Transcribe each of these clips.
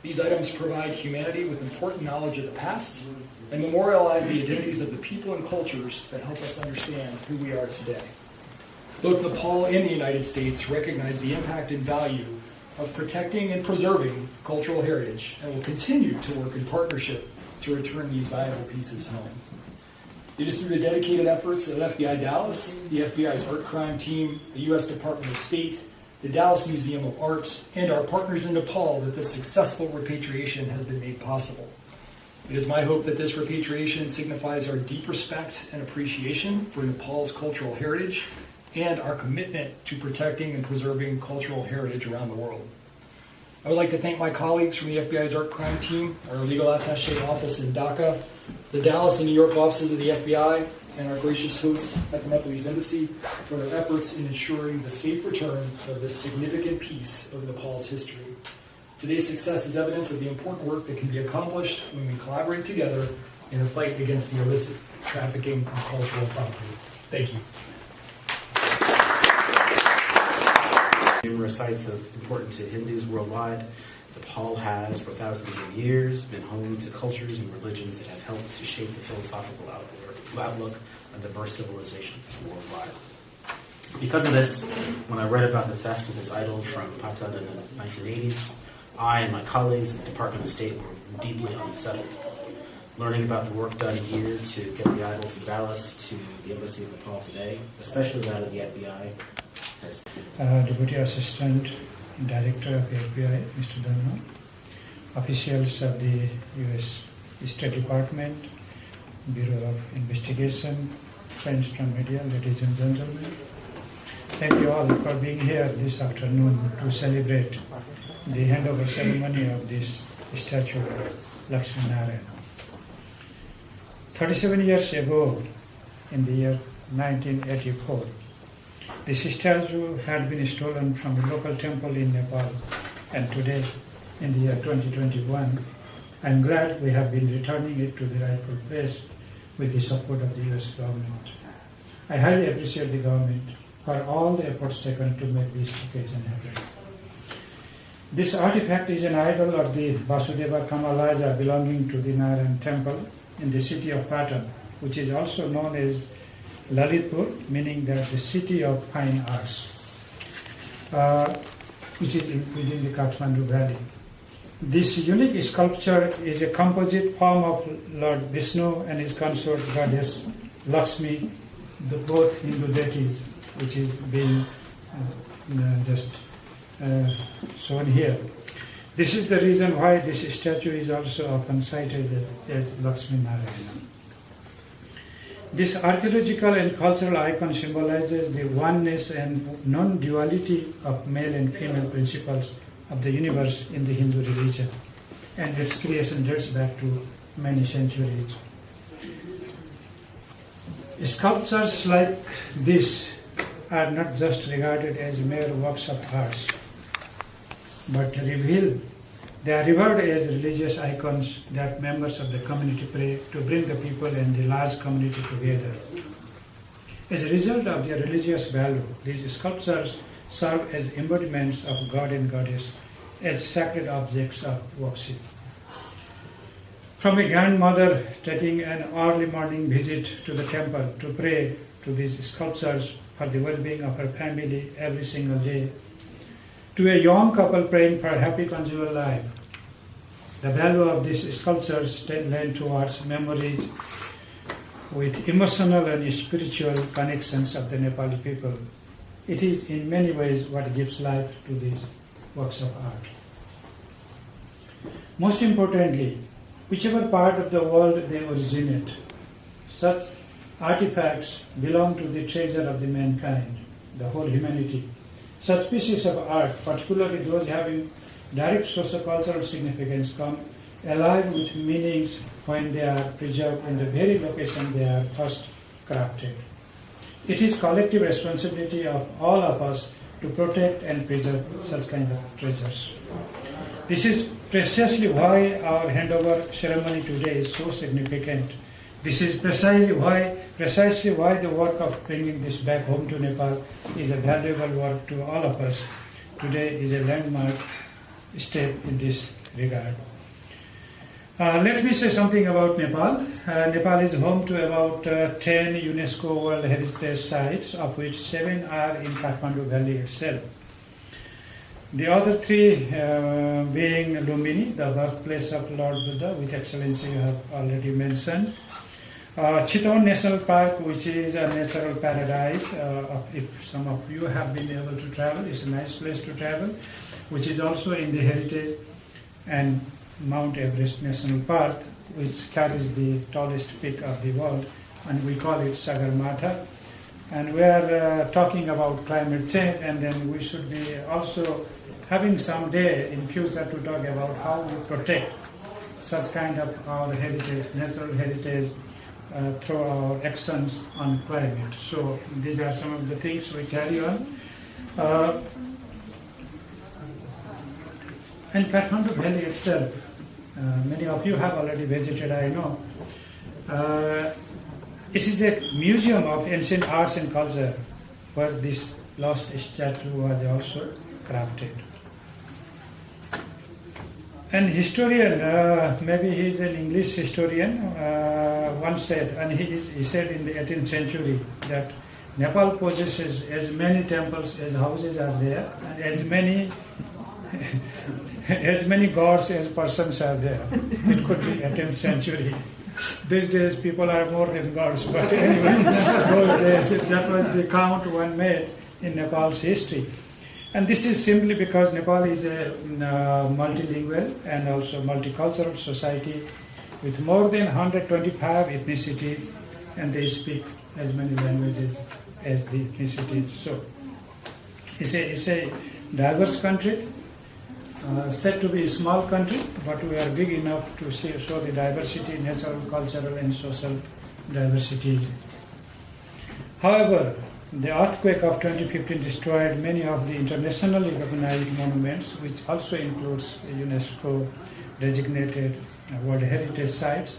These items provide humanity with important knowledge of the past and memorialize the identities of the people and cultures that help us understand who we are today. Both Nepal and the United States recognize the impact and value of protecting and preserving cultural heritage and will continue to work in partnership to return these valuable pieces home. It is through the dedicated efforts of FBI Dallas, the FBI's Art Crime Team, the U.S. Department of State, the Dallas Museum of Art, and our partners in Nepal that this successful repatriation has been made possible. It is my hope that this repatriation signifies our deep respect and appreciation for Nepal's cultural heritage and our commitment to protecting and preserving cultural heritage around the world. I would like to thank my colleagues from the FBI's Art Crime Team, our legal attaché office in Dhaka, the Dallas and New York offices of the FBI, and our gracious hosts at the Nepalese Embassy for their efforts in ensuring the safe return of this significant piece of Nepal's history. Today's success is evidence of the important work that can be accomplished when we collaborate together in the fight against the illicit trafficking of cultural property. Thank you. Numerous sites of importance to Hindus worldwide, Nepal has, for thousands of years, been home to cultures and religions that have helped to shape the philosophical outlook of diverse civilizations worldwide. Because of this, when I read about the theft of this idol from Patan in the 1980s, I and my colleagues in the Department of State were deeply unsettled. Learning about the work done here to get the idol from Dallas to the Embassy of Nepal today, especially that of the FBI, has... Deputy Assistant Director of the FBI, Mr. Dharma, officials of the U.S. State Department, Bureau of Investigation, friends from media, ladies and gentlemen, thank you all for being here this afternoon to celebrate the handover ceremony of this statue of Lakshmi Narayana. 37 years ago, in the year 1984, this statue had been stolen from a local temple in Nepal, and today, in the year 2021, I'm glad we have been returning it to the rightful place with the support of the US government. I highly appreciate the government for all the efforts taken to make this occasion happen. This artifact is an idol of the Vasudeva Kamalaja belonging to the Narayan temple in the city of Patan, which is also known as Lalitpur, meaning that the city of fine arts, which is within the Kathmandu Valley. This unique sculpture is a composite form of Lord Vishnu and his consort goddess Lakshmi, the both Hindu deities, which is being shown here. This is the reason why this statue is also often cited as Lakshmi Narayana. This archaeological and cultural icon symbolizes the oneness and non-duality of male and female principles of the universe in the Hindu religion, and its creation dates back to many centuries. Sculptures like this are not just regarded as mere works of art, but they are revered as religious icons that members of the community pray to bring the people and the large community together. As a result of their religious value, these sculptures serve as embodiments of God and Goddess, as sacred objects of worship. From a grandmother taking an early morning visit to the temple to pray to these sculptures for the well-being of her family every single day, to a young couple praying for a happy conjugal life, the value of these sculptures lend towards memories with emotional and spiritual connections of the Nepali people. It is in many ways what gives life to these works of art. Most importantly, whichever part of the world they originate, such artifacts belong to the treasure of the mankind, the whole humanity. Such pieces of art, particularly those having direct socio-cultural significance, come alive with meanings when they are preserved in the very location they are first crafted. It is collective responsibility of all of us to protect and preserve such kind of treasures. This is precisely why our handover ceremony today is so significant. This is precisely why the work of bringing this back home to Nepal is a valuable work to all of us. Today is a landmark step in this regard. Let me say something about Nepal. Nepal is home to about 10 UNESCO World Heritage Sites, of which 7 are in Kathmandu Valley itself. The other 3 being Lumbini, the birthplace of Lord Buddha, which Excellency you have already mentioned. Chitwan National Park, which is a natural paradise. If some of you have been able to travel, it's a nice place to travel, which is also in the heritage. And Mount Everest National Park, which carries the tallest peak of the world, and we call it Sagarmatha. And we are talking about climate change, and then we should be also having some day in future to talk about how we protect such kind of our heritage, natural heritage, through our actions on climate. So these are some of the things we carry on. And Kathmandu Valley itself, many of you have already visited, I know. It is a museum of ancient arts and culture where this lost statue was also crafted. An historian, maybe he is an English historian, once said, and he said in the 18th century that Nepal possesses as many temples as houses are there, and as many gods as persons are there. It could be 18th century. These days people are more than gods, but anyway, those days that was the count one made in Nepal's history. And this is simply because Nepal is a multilingual and also multicultural society with more than 125 ethnicities, and they speak as many languages as the ethnicities. So it's a diverse country, said to be a small country, but we are big enough to show the diversity, natural, cultural, and social diversities. However, the earthquake of 2015 destroyed many of the internationally recognized monuments, which also includes UNESCO designated World Heritage Sites.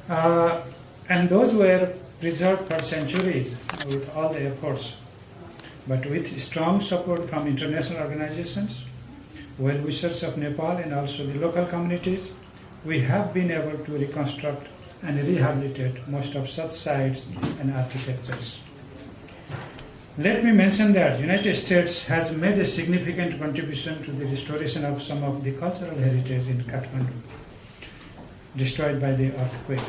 And those were preserved for centuries with all the efforts. But with strong support from international organizations, well-wishers of Nepal, and also the local communities, we have been able to reconstruct and rehabilitate most of such sites and architectures. Let me mention that the United States has made a significant contribution to the restoration of some of the cultural heritage in Kathmandu, destroyed by the earthquake.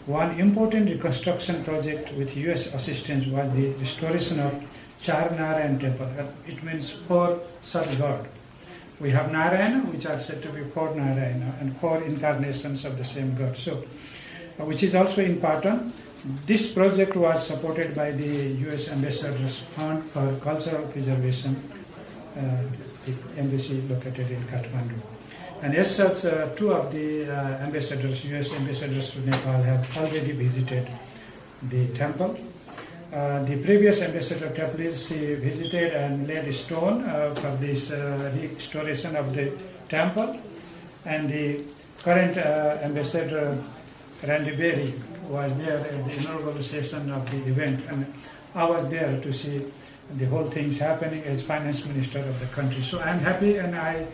One important reconstruction project with US assistance was the restoration of Char Narayan temple. It means 4 such gods. We have Narayana, which are said to be 4 Narayana, and 4 incarnations of the same God. So, which is also in Patan. This project was supported by the U.S. Ambassador's Fund for Cultural Preservation, the embassy located in Kathmandu. And as such, 2 of the ambassadors, U.S. ambassadors to Nepal, have already visited the temple. The previous ambassador, Tapliz, visited and laid a stone for this restoration of the temple. And the current ambassador, Randy Berry, was there at the inaugural session of the event, and I was there to see the whole things happening as finance minister of the country. So I'm happy, and I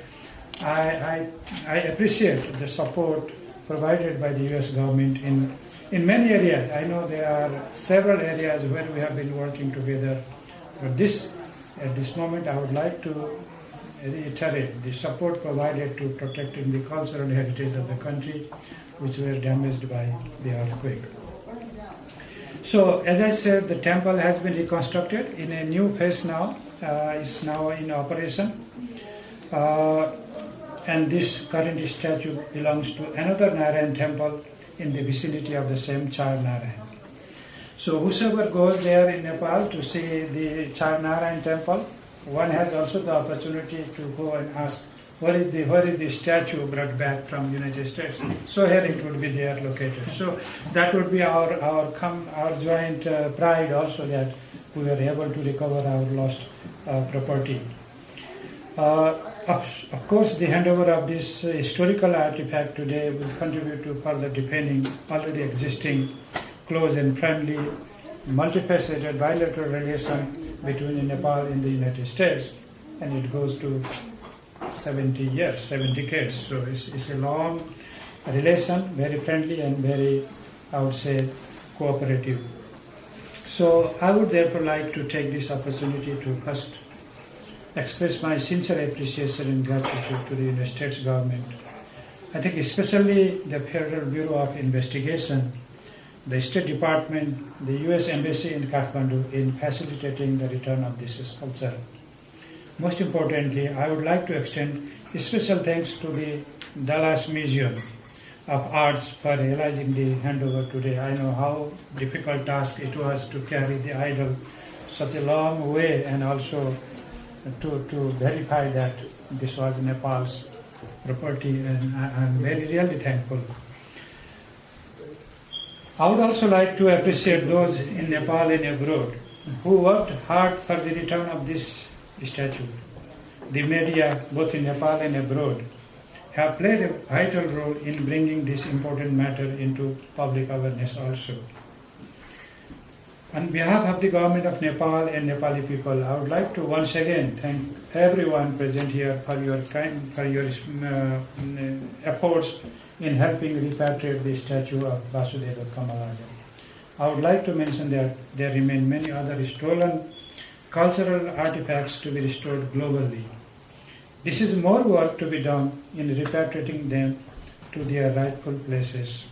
appreciate the support provided by the U.S. government in many areas. I know there are several areas where we have been working together, but at this moment I would like to reiterate the support provided to protecting the cultural heritage of the country, which were damaged by the earthquake. So, as I said, the temple has been reconstructed in a new phase now. It's now in operation. And this current statue belongs to another Narayan temple in the vicinity of the same Char Narayan. So, whosoever goes there in Nepal to see the Char Narayan temple, one has also the opportunity to go and ask, where is the statue brought back from United States? So here it would be there located. So that would be our joint pride also, that we were able to recover our lost property. Of course, the handover of this historical artifact today will contribute to further deepening already existing close and friendly, multifaceted bilateral relation between Nepal and the United States, and it goes to 70 years, 7 decades. So it's a long relation, very friendly and very, I would say, cooperative. So I would therefore like to take this opportunity to first express my sincere appreciation and gratitude to the United States government. I think especially the Federal Bureau of Investigation, the State Department, the U.S. Embassy in Kathmandu in facilitating the return of this sculpture. Most importantly, I would like to extend special thanks to the Dallas Museum of Arts for realizing the handover today. I know how difficult task it was to carry the idol such a long way and also to verify that this was Nepal's property, and I'm really thankful. I would also like to appreciate those in Nepal and abroad who worked hard for the return of this statue. The media, both in Nepal and abroad, have played a vital role in bringing this important matter into public awareness also. On behalf of the government of Nepal and Nepali people, I would like to once again thank everyone present here for your efforts in helping repatriate the statue of Vasudeva Kamalaja. I would like to mention that there remain many other stolen cultural artifacts to be restored globally. This is more work to be done in repatriating them to their rightful places.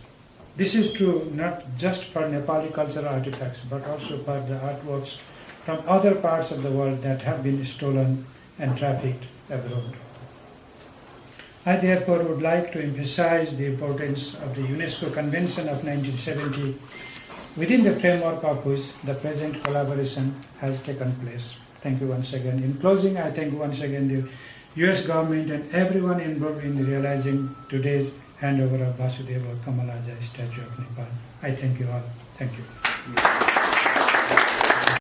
This is true not just for Nepali cultural artifacts, but also for the artworks from other parts of the world that have been stolen and trafficked abroad. I therefore would like to emphasize the importance of the UNESCO Convention of 1970, within the framework of which the present collaboration has taken place. Thank you once again. In closing, I thank once again the US government and everyone involved in realizing today's handover of Vasudeva Kamalaja statue of Nepal. I thank you all. Thank you.